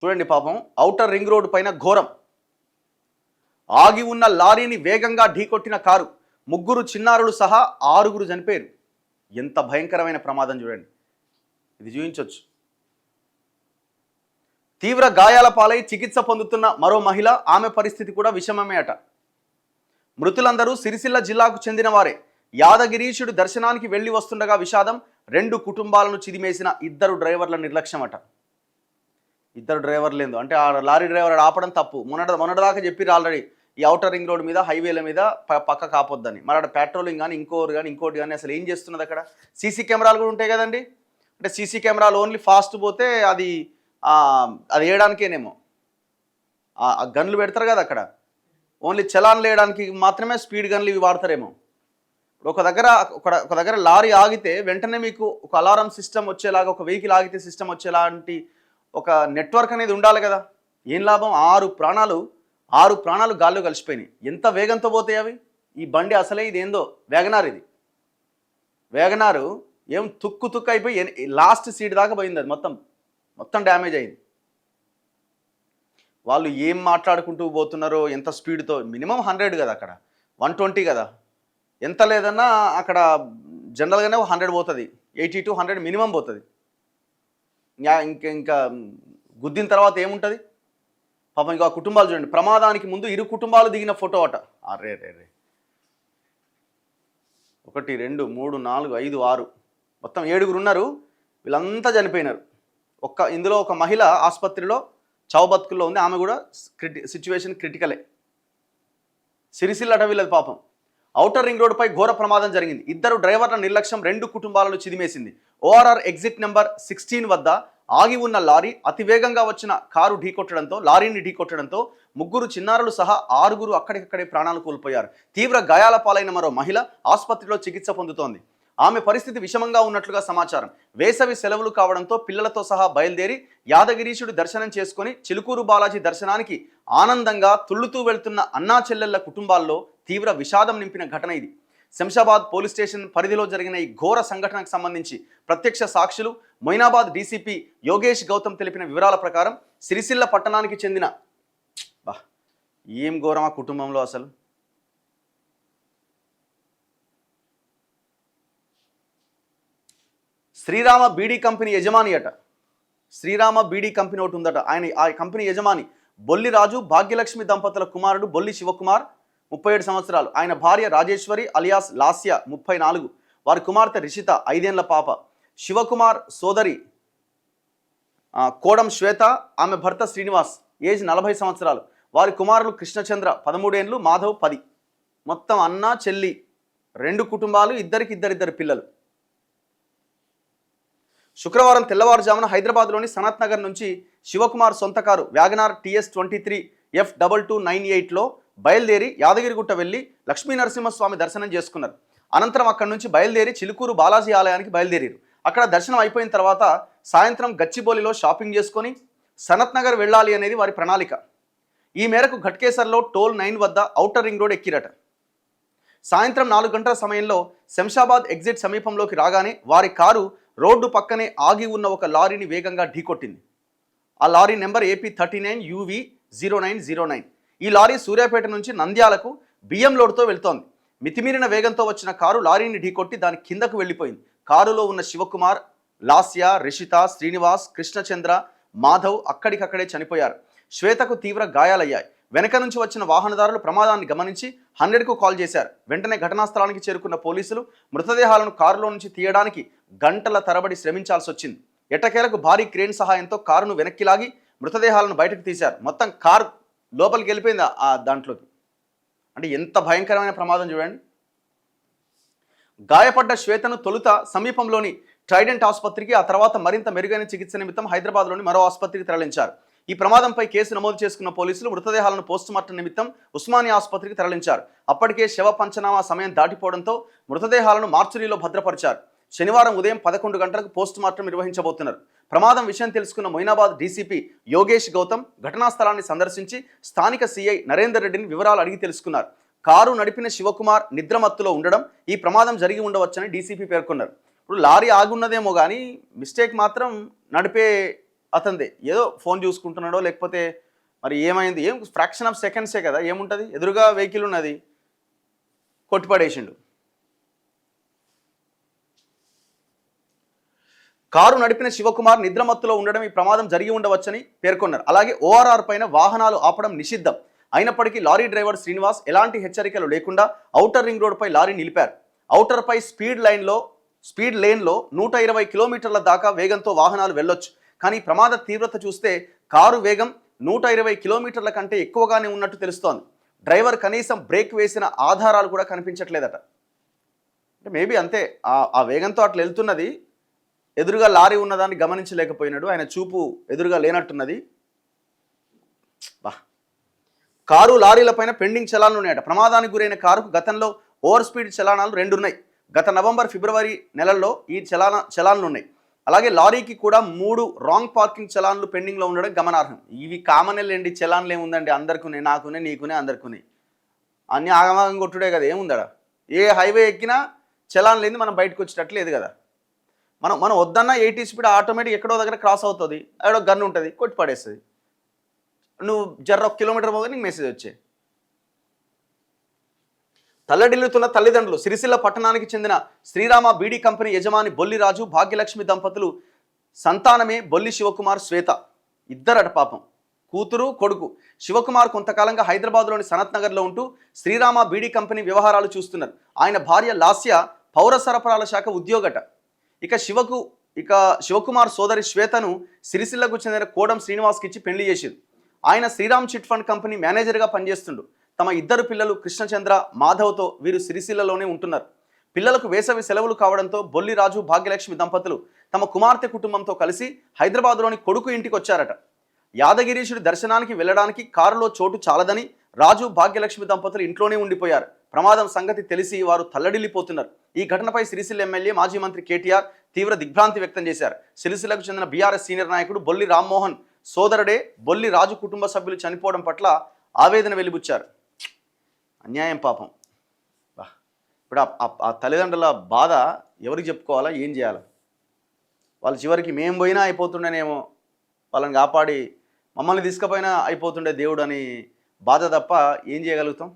చూడండి పాపం outer ring road పైన ఘోరం. ఆగి ఉన్న లారీని వేగంగా ఢీకొట్టిన కారు, ముగ్గురు చిన్నారులు సహా 6 చనిపోయారు. ఎంత భయంకరమైన ప్రమాదం చూడండి. ఇది చూపించవచ్చు. తీవ్ర గాయాల పాలై చికిత్స పొందుతున్న మరో మహిళ, ఆమె పరిస్థితి కూడా విషమమే అట. మృతులందరూ సిరిసిల్ల జిల్లాకు చెందిన వారే. యాదగిరీశుడు దర్శనానికి వెళ్లి వస్తుండగా విషాదం, 2 కుటుంబాలను చిదిమేసిన 2 డ్రైవర్ల నిర్లక్ష్యం అట. 2 డ్రైవర్లేందు అంటే ఆ లారీ డ్రైవర్ ఆపడం తప్పు. మొన్నటిదాకా చెప్పిర్రు ఆల్రెడీ, ఈ ఔటర్ రింగ్ రోడ్ మీద హైవేల మీద పక్క కాపొద్దని. మరి అక్కడ పెట్రోలింగ్ కానీ ఇంకోటి కానీ అసలు ఏం చేస్తున్నది అక్కడ? సీసీ కెమెరాలు కూడా ఉంటాయి కదండి. అంటే సీసీ కెమెరాలు ఓన్లీ ఫాస్ట్ పోతే అది వేయడానికేనేమో. ఆ గన్లు పెడతారు కదా అక్కడ, ఓన్లీ చలాన్లు వేయడానికి మాత్రమే స్పీడ్ గన్లు ఇవి వాడతారేమో. ఒక దగ్గర లారీ ఆగితే వెంటనే మీకు ఒక అలారం సిస్టమ్ వచ్చేలాగా, ఒక వెహికల్ ఆగితే సిస్టమ్ వచ్చేలాంటి ఒక నెట్వర్క్ అనేది ఉండాలి కదా. ఏం లాభం? 6 ప్రాణాలు గాల్లో కలిసిపోయినాయి. ఎంత వేగంతో పోతాయి అవి? ఈ బండి అసలే ఇది ఏందో వ్యాగనార్. ఇది వ్యాగనారు ఏం తుక్కు అయిపోయి లాస్ట్ సీట్ దాకా పోయింది. అది మొత్తం డ్యామేజ్ అయింది. వాళ్ళు ఏం మాట్లాడుకుంటూ పోతున్నారో, ఎంత స్పీడ్తో. మినిమం 100 కదా, అక్కడ 120 కదా. ఎంత లేదన్నా అక్కడ జనరల్గానే 100 పోతుంది, 80 to 100 మినిమం పోతుంది. ఇంకా గుద్దిన తర్వాత ఏముంటుంది పాపం. ఇంకా కుటుంబాలు చూడండి, ప్రమాదానికి ముందు 2 కుటుంబాలు దిగిన ఫోటో అట. అరే 1 2 3 4 5 6 మొత్తం 7 ఉన్నారు. వీళ్ళంతా చనిపోయినారు. ఇందులో ఒక మహిళ ఆసుపత్రిలో చావు బతుకుల్లో ఉంది. ఆమె కూడా సిచ్యువేషన్ క్రిటికలే. సిరిసిల్ల అటవీలది పాపం. ఔటర్ రింగ్ రోడ్డుపై ఘోర ప్రమాదం జరిగింది. 2 డ్రైవర్ల నిర్లక్ష్యం 2 కుటుంబాలను చిదిమేసింది. ORR ఎగ్జిట్ నెంబర్ 16 వద్ద ఆగి ఉన్న లారీ అతివేగంగా వచ్చిన లారీని ఢీకొట్టడంతో 3 చిన్నారులు సహా 6 అక్కడికక్కడే ప్రాణాలు కోల్పోయారు. తీవ్ర గాయాల పాలైన మరో మహిళ ఆసుపత్రిలో చికిత్స పొందుతోంది. ఆమె పరిస్థితి విషమంగా ఉన్నట్లుగా సమాచారం. వేసవి సెలవులు కావడంతో పిల్లలతో సహా బయలుదేరి యాదగిరీశుడి దర్శనం చేసుకుని చిలుకూరు బాలాజీ దర్శనానికి ఆనందంగా తుళ్ళుతూ వెళ్తున్న అన్నా చెల్లెళ్ల కుటుంబాల్లో తీవ్ర విషాదం నింపిన ఘటన ఇది. శంషాబాద్ పోలీస్ స్టేషన్ పరిధిలో జరిగిన ఈ ఘోర సంఘటనకు సంబంధించి ప్రత్యక్ష సాక్షులు, మొయినాబాద్ డీసీపీ యోగేష్ గౌతమ్ తెలిపిన వివరాల ప్రకారం సిరిసిల్ల పట్టణానికి చెందిన ఏం ఘోరమా కుటుంబంలో అసలు. శ్రీరామ బీడీ కంపెనీ యజమాని అట. శ్రీరామ బీడీ కంపెనీ ఒకటి ఉందట. ఆ కంపెనీ యజమాని బొల్లి రాజు, భాగ్యలక్ష్మి దంపతుల కుమారుడు బొల్లి శివకుమార్ 37 సంవత్సరాలు. ఆయన భార్య రాజేశ్వరి అలియాస్ లాస్య 34. వారి కుమార్తె రిషిత 5 ఏళ్ల పాప. శివకుమార్ సోదరి కోడం శ్వేత, ఆమె భర్త శ్రీనివాస్ ఏజ్ 40 సంవత్సరాలు. వారి కుమారులు కృష్ణచంద్ర 13 ఏళ్ళు, మాధవ్ 10. మొత్తం అన్న చెల్లి 2 కుటుంబాలు, ఇద్దరు పిల్లలు. శుక్రవారం తెల్లవారుజామున హైదరాబాద్లోని సనత్ నగర్ నుంచి శివకుమార్ సొంత కారు వ్యాగనార్ TS 23 F2298లో బయలుదేరి యాదగిరిగుట్ట వెళ్లి లక్ష్మీ నరసింహస్వామి దర్శనం చేసుకున్నారు. అనంతరం అక్కడి నుంచి బయలుదేరి చిలుకూరు బాలాజీ ఆలయానికి బయలుదేరారు. అక్కడ దర్శనం అయిపోయిన తర్వాత సాయంత్రం గచ్చిబౌలిలో షాపింగ్ చేసుకొని సనత్ నగర్ వెళ్ళాలి అనేది వారి ప్రణాళిక. ఈ మేరకు ఘట్కేసర్లో టోల్ 9 వద్ద ఔటర్ రింగ్ రోడ్ ఎక్కిరట. సాయంత్రం 4 గంటల సమయంలో శంషాబాద్ ఎగ్జిట్ సమీపంలోకి రాగానే వారి కారు రోడ్డు పక్కనే ఆగి ఉన్న ఒక లారీని వేగంగా ఢీకొట్టింది. ఆ లారీ నెంబర్ AP 39 UV 0909. ఈ లారీ సూర్యాపేట నుంచి నంద్యాలకు బియ్యం లోడ్తో వెళ్తోంది. మితిమీరిన వేగంతో వచ్చిన కారు లారీని ఢీకొట్టి దాని కిందకు వెళ్ళిపోయింది. కారులో ఉన్న శివకుమార్, లాస్య, రిషిత, శ్రీనివాస్, కృష్ణచంద్ర, మాధవ్ అక్కడికక్కడే చనిపోయారు. శ్వేతకు తీవ్ర గాయాలయ్యాయి. వెనక నుంచి వచ్చిన వాహనదారులు ప్రమాదాన్ని గమనించి 100కు కాల్ చేశారు. వెంటనే ఘటనా స్థలానికి చేరుకున్న పోలీసులు మృతదేహాలను కారులో నుంచి తీయడానికి గంటల తరబడి శ్రమించాల్సి వచ్చింది. ఎట్టకేలకు భారీ క్రేన్ సహాయంతో కారును వెనక్కి లాగి మృతదేహాలను బయటకు తీశారు. మొత్తం కారు లోపలికి వెళ్ళిపోయింది ఆ దాంట్లోకి. అంటే ఎంత భయంకరమైన ప్రమాదం చూడండి. గాయపడ్డ శ్వేతను తొలుత సమీపంలోని ట్రైడెంట్ ఆసుపత్రికి, ఆ తర్వాత మరింత మెరుగైన చికిత్స నిమిత్తం హైదరాబాద్లోని మరో ఆసుపత్రికి తరలించారు. ఈ ప్రమాదంపై కేసు నమోదు చేసుకున్న పోలీసులు మృతదేహాలను పోస్టుమార్టం నిమిత్తం ఉస్మానియా ఆసుపత్రికి తరలించారు. అప్పటికే శవ పంచనామా సమయం దాటిపోవడంతో మృతదేహాలను మార్చురీలో భద్రపరిచారు. శనివారం ఉదయం 11 గంటలకు పోస్టుమార్టం నిర్వహించబోతున్నారు. ప్రమాదం విషయం తెలుసుకున్న మొయినాబాద్ డీసీపీ యోగేష్ గౌతమ్ ఘటనా స్థలాన్ని సందర్శించి స్థానిక సీఐ నరేందర్ రెడ్డిని వివరాలు అడిగి తెలుసుకున్నారు. కారు నడిపిన శివకుమార్ నిద్రమత్తులో ఉండడం ఈ ప్రమాదం జరిగి ఉండవచ్చని డీసీపీ పేర్కొన్నారు. ఇప్పుడు లారీ ఆగున్నదేమో కానీ మిస్టేక్ మాత్రం నడిపే అతనిదే. ఏదో ఫోన్ చూసుకుంటున్నాడో లేకపోతే మరి ఏమైంది, ఏం ఫ్రాక్షన్ ఆఫ్ సెకండ్సే కదా, ఏముంటుంది, ఎదురుగా వెహికల్ ఉన్నది, కొట్టిపడేసిండు. కారు నడిపిన శివకుమార్ నిద్రమత్తులో ఉండడం ఈ ప్రమాదం జరిగి ఉండవచ్చని పేర్కొన్నారు. అలాగే ఓఆర్ఆర్ పైన వాహనాలు ఆపడం నిషిద్ధం అయినప్పటికీ లారీ డ్రైవర్ శ్రీనివాస్ ఎలాంటి హెచ్చరికలు లేకుండా ఔటర్ రింగ్ రోడ్డుపై లారీ నిలిపారు. ఔటర్పై స్పీడ్ లేన్లో 120 కిలోమీటర్ల దాకా వేగంతో వాహనాలు వెళ్ళొచ్చు. కానీ ప్రమాద తీవ్రత చూస్తే కారు వేగం 120 కిలోమీటర్ల కంటే ఎక్కువగానే ఉన్నట్టు తెలుస్తోంది. డ్రైవర్ కనీసం బ్రేక్ వేసిన ఆధారాలు కూడా కనిపించట్లేదట. అంటే మేబీ అంతే, ఆ వేగంతో అట్లా వెళ్తున్నది, ఎదురుగా లారీ ఉన్నదాన్ని గమనించలేకపోయినాడు, ఆయన చూపు ఎదురుగా లేనట్టున్నది. కారు లారీలపైన పెండింగ్ చలాన్లు ఉన్నాయట. ప్రమాదానికి గురైన కారుకు గతంలో ఓవర్ స్పీడ్ చలానాలు 2 ఉన్నాయి. గత నవంబర్ ఫిబ్రవరి నెలల్లో ఈ చలాన్లు ఉన్నాయి. అలాగే లారీకి కూడా 3 రాంగ్ పార్కింగ్ చలాన్లు పెండింగ్లో ఉండడం గమనార్హం. ఇవి కామన్ లేండి, చలాన్లు ఏముందండి, అందరికునే, నాకునే, నీకునే, అందరికునే, అన్ని ఆగమాగం కొట్టుడే కదా, ఏముందడా. ఏ హైవే ఎక్కినా చలాన్ లేని మనం బయటకు వచ్చేటట్లేదు కదా. మనం వద్దన్నా 80 స్పీడ్ ఆటోమేటిక్ ఎక్కడో దగ్గర క్రాస్ అవుతుంది, అక్కడ గన్ ఉంటుంది, కొట్టి పడేస్తుంది. నువ్వు జర్ర 1 కిలోమీటర్ పోగా నీకు మెసేజ్ వచ్చే. తల్లడిల్లుతున్న తల్లిదండ్రులు. సిరిసిల్ల పట్టణానికి చెందిన శ్రీరామ బీడీ కంపెనీ యజమాని బొల్లి రాజు, భాగ్యలక్ష్మి దంపతులు సంతానమే బొల్లి శివకుమార్, శ్వేత, ఇద్దరట పాపం, కూతురు కొడుకు. శివకుమార్ కొంతకాలంగా హైదరాబాద్లోని సనత్ నగర్లో ఉంటూ శ్రీరామ బీడీ కంపెనీ వ్యవహారాలు చూస్తున్నారు. ఆయన భార్య లాస్య పౌర సరఫరాల శాఖ ఉద్యోగట. ఇక శివకుమార్ సోదరి శ్వేతను సిరిసిల్లకు చెందిన కోడం శ్రీనివాస్కి ఇచ్చి పెళ్లి చేసింది. ఆయన శ్రీరామ్ చిట్ ఫండ్ కంపెనీ మేనేజర్గా పనిచేస్తుండు. తమ 2 పిల్లలు కృష్ణచంద్ర, మాధవ్తో వీరు సిరిసిల్లలోనే ఉంటున్నారు. పిల్లలకు వేసవి సెలవులు కావడంతో బొల్లి రాజు, భాగ్యలక్ష్మి దంపతులు తమ కుమార్తె కుటుంబంతో కలిసి హైదరాబాద్లోని కొడుకు ఇంటికి వచ్చారట. యాదగిరీశుడి దర్శనానికి వెళ్ళడానికి కారులో చోటు చాలదని రాజు, భాగ్యలక్ష్మి దంపతులు ఇంట్లోనే ఉండిపోయారు. ప్రమాదం సంగతి తెలిసి వారు తల్లడిల్లిపోతున్నారు. ఈ ఘటనపై సిరిసిల్ల ఎమ్మెల్యే, మాజీ మంత్రి కేటీఆర్ తీవ్ర దిగ్భ్రాంతి వ్యక్తం చేశారు. సిరిసిల్లకు చెందిన బీఆర్ఎస్ సీనియర్ నాయకుడు బొల్లి రామ్మోహన్ సోదరుడే బొల్లి రాజు కుటుంబ సభ్యులు చనిపోవడం పట్ల ఆవేదన వెలిబుచ్చారు. అన్యాయం పాపం. ఇప్పుడు ఆ తల్లిదండ్రుల బాధ ఎవరికి చెప్పుకోవాలా, ఏం చేయాలి? వాళ్ళు చివరికి మేము పోయినా అయిపోతుండేనేమో, వాళ్ళని కాపాడి మమ్మల్ని తీసుకుపోయినా అయిపోతుండే దేవుడు అని బాధ తప్ప ఏం చేయగలుగుతాం?